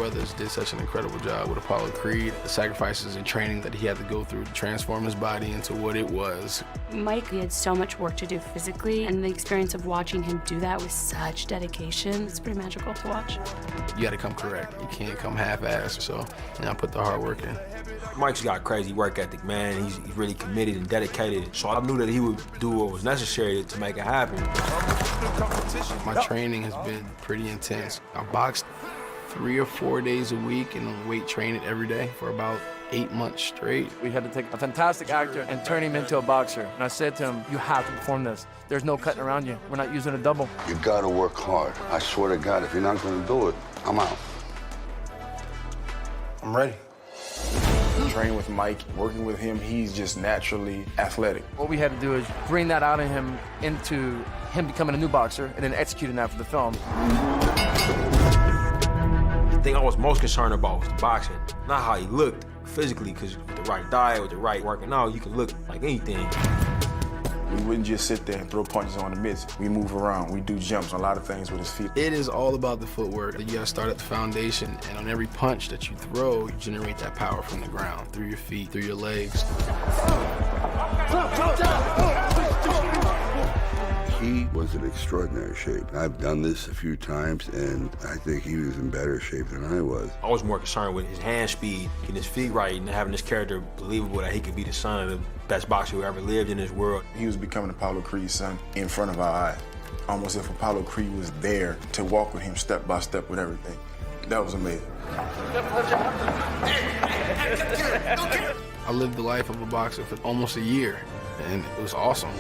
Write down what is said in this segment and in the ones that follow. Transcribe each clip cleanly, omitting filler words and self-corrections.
brothers did such an incredible job with Apollo Creed. The sacrifices and training that he had to go through to transform his body into what it was. Mike, he had so much work to do physically, and the experience of watching him do that with such dedication, it's pretty magical to watch. You gotta come correct. You can't come half-assed, so I put the hard work in. Mike's got crazy work ethic, man. He's really committed and dedicated. So I knew that he would do what was necessary to make it happen. My training has been pretty intense. I boxed 3 or 4 days a week and weight trained every day for about 8 months straight. We had to take a fantastic actor and turn him into a boxer. And I said to him, you have to perform this. There's no cutting around you. We're not using a double. You gotta work hard. I swear to God, if you're not gonna do it, I'm out. I'm ready. Training with Mike, working with him, he's just naturally athletic. What we had to do is bring that out of him into him becoming a new boxer and then executing that for the film. The thing I was most concerned about was the boxing, not how he looked physically, because with the right diet, with the right working out, you can look like anything. We wouldn't just sit there and throw punches on the mitts. We move around, we do jumps, a lot of things with his feet. It is all about the footwork. You gotta start at the foundation, and on every punch that you throw, you generate that power from the ground, through your feet, through your legs. He was in extraordinary shape. I've done this a few times, and I think he was in better shape than I was. I was more concerned with his hand speed, getting his feet right, and having this character believable that he could be the son of the best boxer who ever lived in this world. He was becoming Apollo Creed's son in front of our eyes. Almost if Apollo Creed was there to walk with him step by step with everything. That was amazing. I lived the life of a boxer for almost a year, and it was awesome.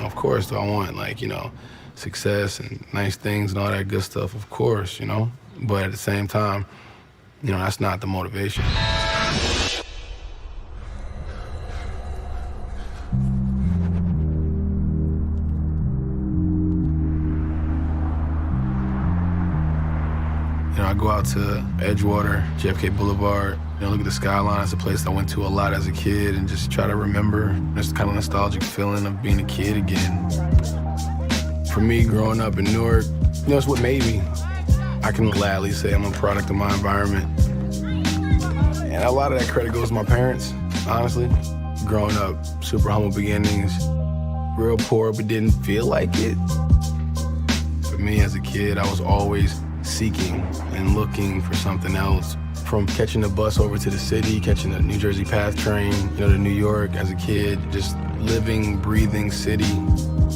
Of course, do I want, success and nice things and all that good stuff, of course, But at the same time, that's not the motivation. I go out to Edgewater, JFK Boulevard, look at the skyline. It's a place I went to a lot as a kid and just try to remember this kind of nostalgic feeling of being a kid again. For me, growing up in Newark, it's what made me. I can gladly say I'm a product of my environment. And a lot of that credit goes to my parents, honestly. Growing up, super humble beginnings, real poor, but didn't feel like it. For me as a kid, I was always seeking and looking for something else. From catching the bus over to the city, catching the New Jersey PATH train, to New York as a kid, just living, breathing city,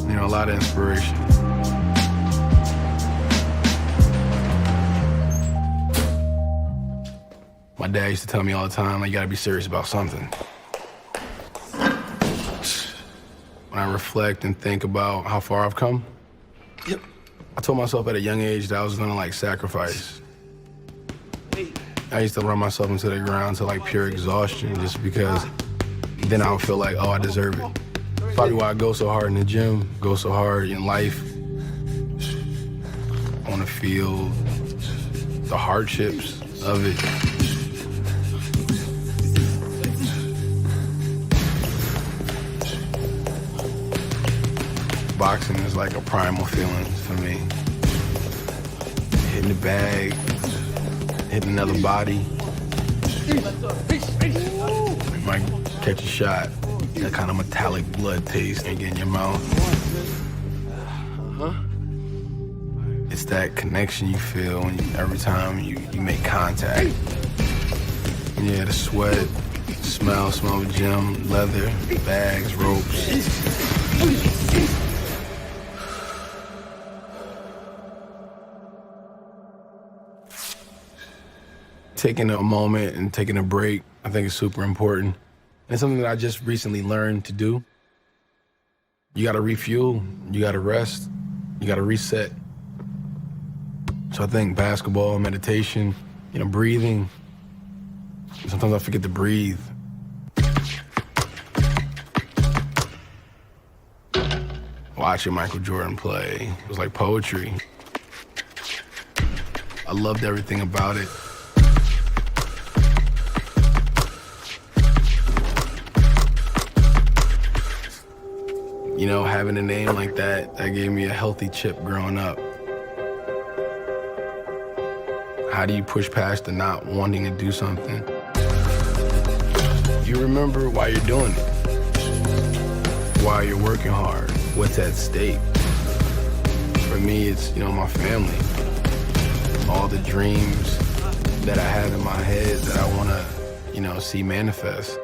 a lot of inspiration. My dad used to tell me all the time, you gotta be serious about something. When I reflect and think about how far I've come, I told myself at a young age that I was gonna sacrifice. I used to run myself into the ground to pure exhaustion just because then I would feel like, oh, I deserve it. Probably why I go so hard in the gym, go so hard in life. I wanna feel the hardships of it. Boxing is like a primal feeling for me. Hitting the bag, hitting another body. You might catch a shot, that kind of metallic blood taste and get in your mouth. It's that connection you feel every time you make contact. Yeah, the sweat, smell of gym, leather, bags, ropes. Taking a moment and taking a break, I think is super important. And it's something that I just recently learned to do. You gotta refuel, you gotta rest, you gotta reset. So I think basketball, meditation, breathing. Sometimes I forget to breathe. Watching Michael Jordan play, it was like poetry. I loved everything about it. You know, having a name like that gave me a healthy chip growing up. How do you push past the not wanting to do something? You remember why you're doing it, why you're working hard, what's at stake. For me, it's, you know, my family, all the dreams that I have in my head that I want to, you know, see manifest.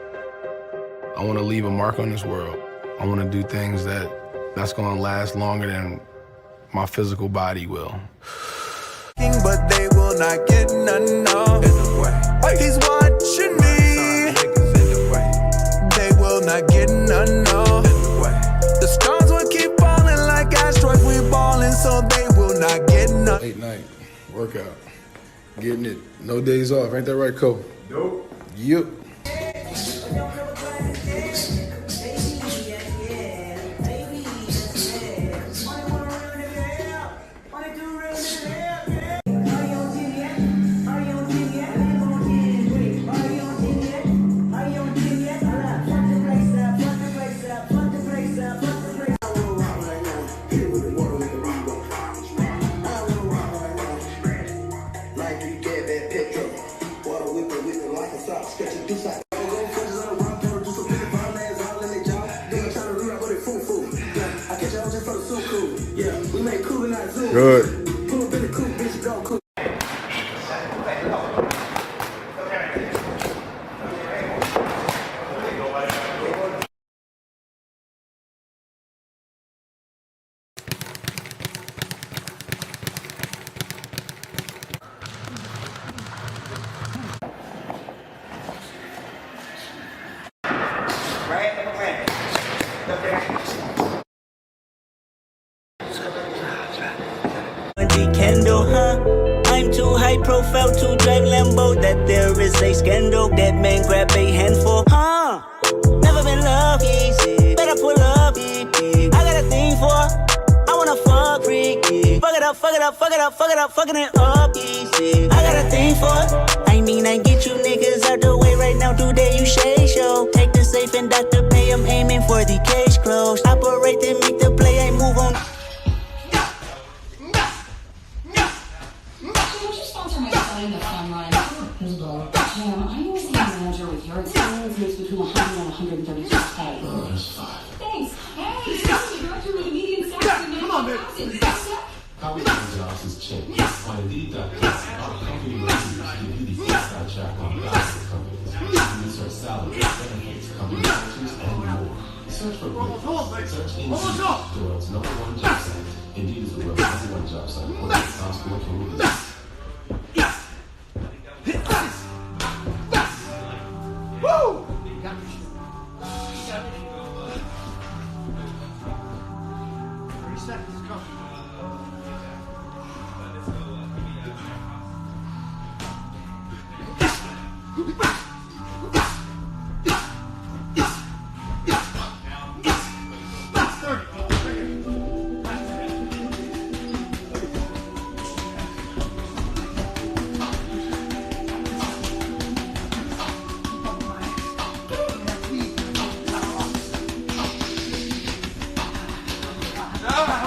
I want to leave a mark on this world. I want to do things that's going to last longer than my physical body will. But they will not get none, no. He's watching me. They will not get none, no. The stars will keep falling like asteroids, we balling, so they will not get none. Late night, workout, getting it, no days off. Ain't that right, Cole? Nope. Yep. Good. I'm too high profile to drive Lambo. That there is a scandal. That man grab a handful. Never been love easy. Better pull up, I got a thing for. I wanna fuck freaky. Fuck it up, fuck it up, fuck it up, fuck it up, fucking it up easy. I got a thing for. I mean, I get you niggas out the way right now. Today you shade show. Take the safe and Dr. Pay. I'm aiming for the case closed. Operate and make the play. I move on. In the fun line for Pivotal. Jim, I know as a manager with your experience makes between 100 and 132K. Oh, that's fine. Thanks. Hey, you're the director of the median salary. Come on, babe. How we find jobs has changed. On Indeed.com, our company recruiters give you the inside track on thousands of companies. Research salaries, benefits, company cultures, and more. Search for great. Search Indeed, the world's #1 job site. Indeed is the world's #1 job site. What is the hospital community? Woo!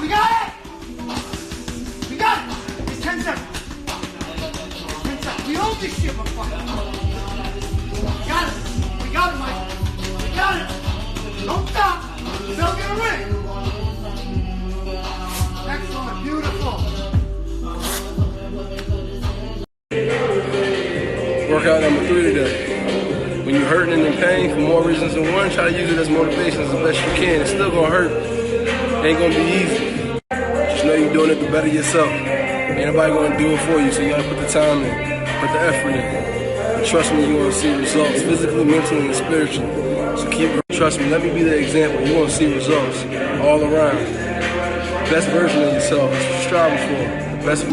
We got it! We got it! It's 10 seconds. 10 seconds. We own this shit, motherfucker. We got it. We got it, Mike. We got it. Don't stop. They'll get a ring. Excellent. Beautiful. Workout number 3 today. When you're hurting and in pain for more reasons than one, try to use it as motivation as the best you can. It's still gonna hurt. It ain't gonna be easy. Just know you're doing it to better yourself. Ain't nobody gonna do it for you, so you gotta put the time in, put the effort in. And trust me, you're gonna see results, physically, mentally, and spiritually. So keep, trust me, let me be the example. You're gonna see results all around. Best version of yourself, that's what you're striving for. The best.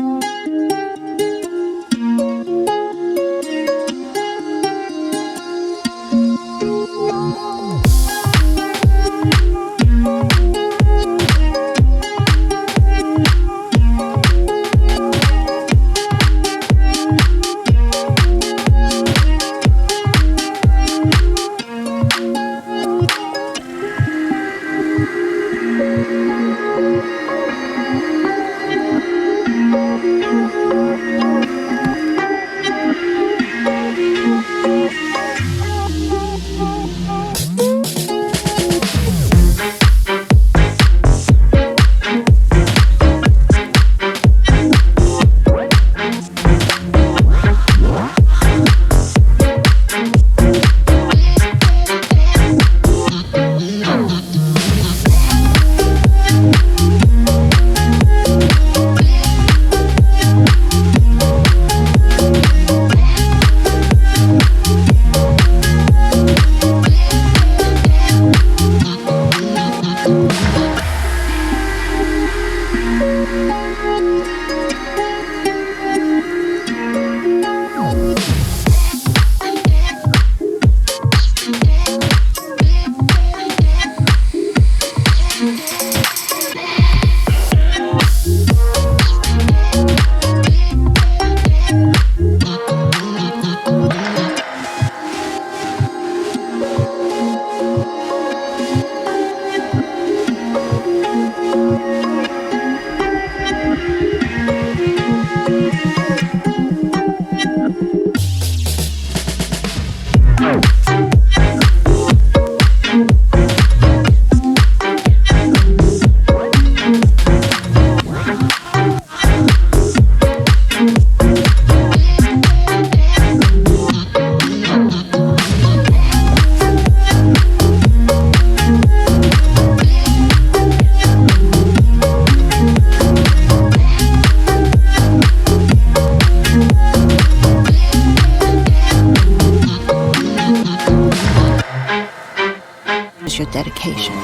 dedication.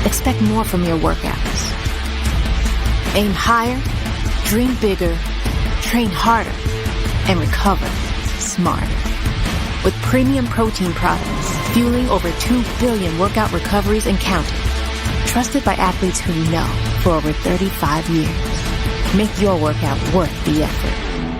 Expect more from your workouts. Aim higher, dream bigger, train harder, and recover smarter. With premium protein products, fueling over 2 billion workout recoveries and counting. Trusted by athletes who know for over 35 years. Make your workout worth the effort.